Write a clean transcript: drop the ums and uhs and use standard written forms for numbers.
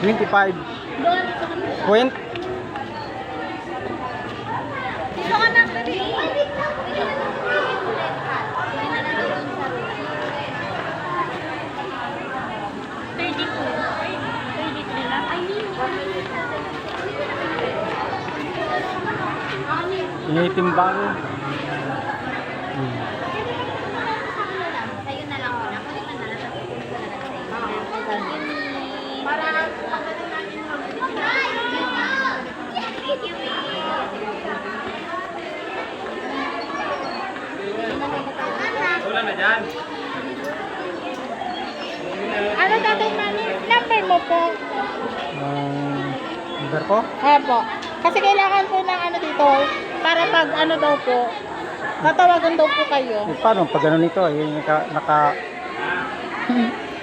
25. Doon. Point. Dito ka na. Dali. Tinitimbang. Sa'yo na lang muna. Kulit na lang. Tapos kulit na lang sa'yo. Para Wala na dyan. ano tatay mami? Number mo po. Lugar ko? Opo. Kasi kailangan po ng ano dito. Para pag ano daw po. Tatawagan daw po kayo. Paano pag ano nito? Naka